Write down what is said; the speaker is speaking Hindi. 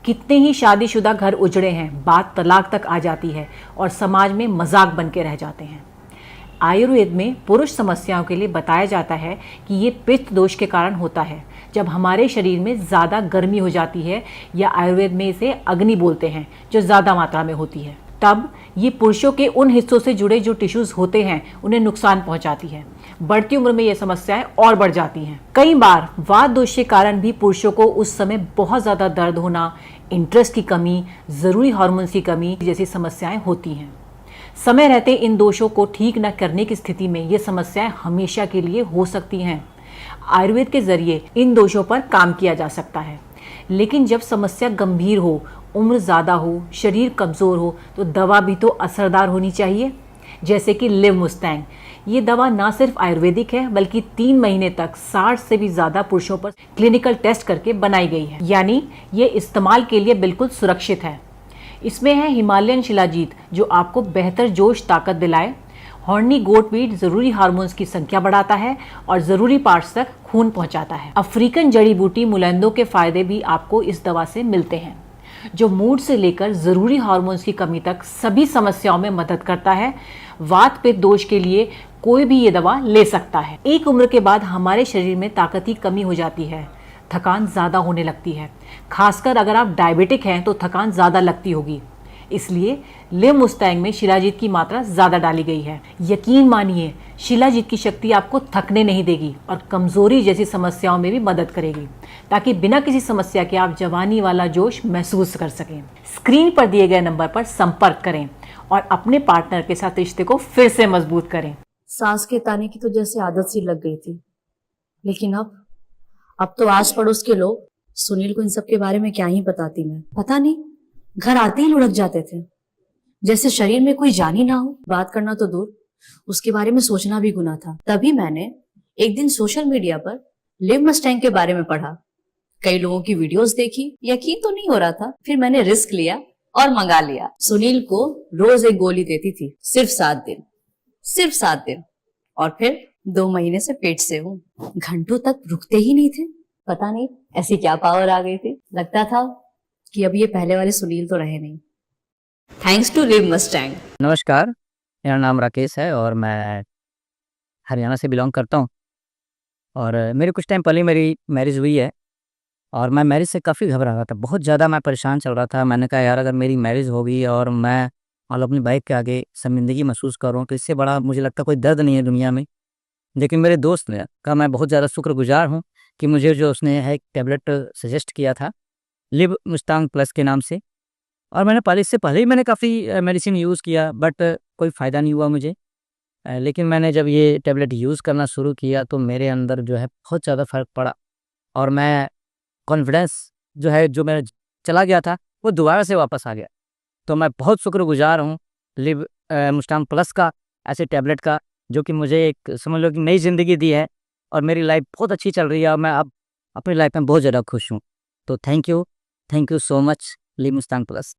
कितने ही शादीशुदा घर उजड़े हैं, बात तलाक तक आ जाती है और समाज में मजाक बन के रह जाते हैं। आयुर्वेद में पुरुष समस्याओं के लिए बताया जाता है कि ये पित्त दोष के कारण होता है, जब हमारे शरीर में ज़्यादा गर्मी हो जाती है, या आयुर्वेद में इसे अग्नि बोलते हैं, जो ज़्यादा मात्रा में होती है। तब ये पुरुषों के उन हिस्सों से जुड़े जो टिश्यूज़ होते हैं उन्हें नुकसान पहुंचाती है। बढ़ती उम्र में ये समस्याएं और बढ़ जाती हैं। कई बार वात दोष के कारण भी पुरुषों को उस समय बहुत ज़्यादा दर्द होना, इंटरेस्ट की कमी, ज़रूरी हार्मोन्स की कमी जैसी समस्याएं होती हैं। समय रहते इन दोषों को ठीक न करने की स्थिति में ये समस्याएं हमेशा के लिए हो सकती हैं। आयुर्वेद के जरिए इन दोषों पर काम किया जा सकता है, लेकिन जब समस्या गंभीर हो, उम्र ज़्यादा हो, शरीर कमज़ोर हो, तो दवा भी तो असरदार होनी चाहिए। जैसे कि लिवमुस्टैंग, ये दवा ना सिर्फ आयुर्वेदिक है बल्कि 3 महीने तक 60 से भी ज़्यादा पुरुषों पर क्लिनिकल टेस्ट करके बनाई गई है, यानी ये इस्तेमाल के लिए बिल्कुल सुरक्षित है। इसमें है हिमालयन शिलाजीत, जो आपको बेहतर जोश ताकत दिलाए। हॉर्नी गोटवीट ज़रूरी हार्मोन्स की संख्या बढ़ाता है और ज़रूरी पार्ट्स तक खून पहुंचाता है। अफ्रीकन जड़ी बूटी मुलैंदो के फायदे भी आपको इस दवा से मिलते हैं, जो मूड से लेकर ज़रूरी हार्मोन्स की कमी तक सभी समस्याओं में मदद करता है। वात पित्त दोष के लिए कोई भी ये दवा ले सकता है। एक उम्र के बाद हमारे शरीर में ताकत की कमी हो जाती है, थकान ज़्यादा होने लगती है। खासकर अगर आप डायबिटिक हैं तो थकान ज़्यादा लगती होगी। इसलिए लिवमुस्टैंग में शिलाजीत की मात्रा ज़्यादा डाली गई है। यकीन मानिए, शिलाजीत की शक्ति आपको थकने नहीं देगी और कमज़ोरी जैसी समस्याओं में भी मदद करेगी, ताकि बिना किसी समस्या के आप जवानी वाला जोश महसूस कर सकें। स्क्रीन पर दिए गए नंबर पर संपर्क करें और अपने पार्टनर के साथ रिश्ते को फिर से मजबूत करें। सास के ताने की तो जैसे आदत सी लग गई थी, लेकिन अब तो आस पड़ोस के लोग सुनील को इन सब के बारे में क्या ही बताती। मैं पता नहीं, घर आते ही लुढ़क जाते थे, जैसे शरीर में कोई जान ही ना हो। बात करना तो दूर, उसके बारे में सोचना भी गुनाह था। तभी मैंने एक दिन सोशल मीडिया पर लिवमुस्टैंग के बारे में पढ़ा, कई लोगों की वीडियोस देखी, यकीन तो नहीं हो रहा था। फिर मैंने रिस्क लिया और मंगा लिया। सुनील को रोज एक गोली देती थी, सिर्फ 7 दिन, सिर्फ 7 दिन, और फिर 2 महीने से पेट से हूँ। घंटों तक रुकते ही नहीं थे। पता नहीं ऐसी क्या पावर आ गई थी। लगता था कि अब ये पहले वाले सुनील तो रहे नहीं। Thanks to Livmustang. नमस्कार, मेरा नाम राकेश है और मैं हरियाणा से बिलोंग करता हूँ। और मेरे कुछ टाइम पहले मेरी मैरिज हुई है और मैं मैरिज से काफ़ी घबरा रहा था, बहुत ज़्यादा मैं परेशान चल रहा था। मैंने कहा यार, अगर मेरी मैरिज होगी और मैं अपनी वाइफ के आगे शर्मिंदगी महसूस कर रहा हूँ तो इससे बड़ा मुझे लगता कोई दर्द नहीं है दुनिया में। लेकिन मेरे दोस्त ने कहा, मैं बहुत ज़्यादा शुक्रगुजार हूँ कि मुझे जो उसने है एक टैबलेट सजेस्ट किया था लिवमुस्टैंग प्लस के नाम से। और मैंने इससे पहले ही मैंने काफ़ी मेडिसिन यूज़ किया, बट कोई फ़ायदा नहीं हुआ मुझे। लेकिन मैंने जब ये टैबलेट यूज़ करना शुरू किया तो मेरे अंदर जो है बहुत ज़्यादा फ़र्क पड़ा और मैं कॉन्फिडेंस जो है, जो मेरा चला गया था, वो दोबारा से वापस आ गया। तो मैं बहुत शुक्रगुजार हूँ लिवमुस्टैंग प्लस का, ऐसे टैबलेट का, जो कि मुझे एक समझ लो कि नई ज़िंदगी दी है और मेरी लाइफ बहुत अच्छी चल रही है और मैं अब अपनी लाइफ में बहुत ज़्यादा खुश हूँ। तो thank you so much Livmustang plus.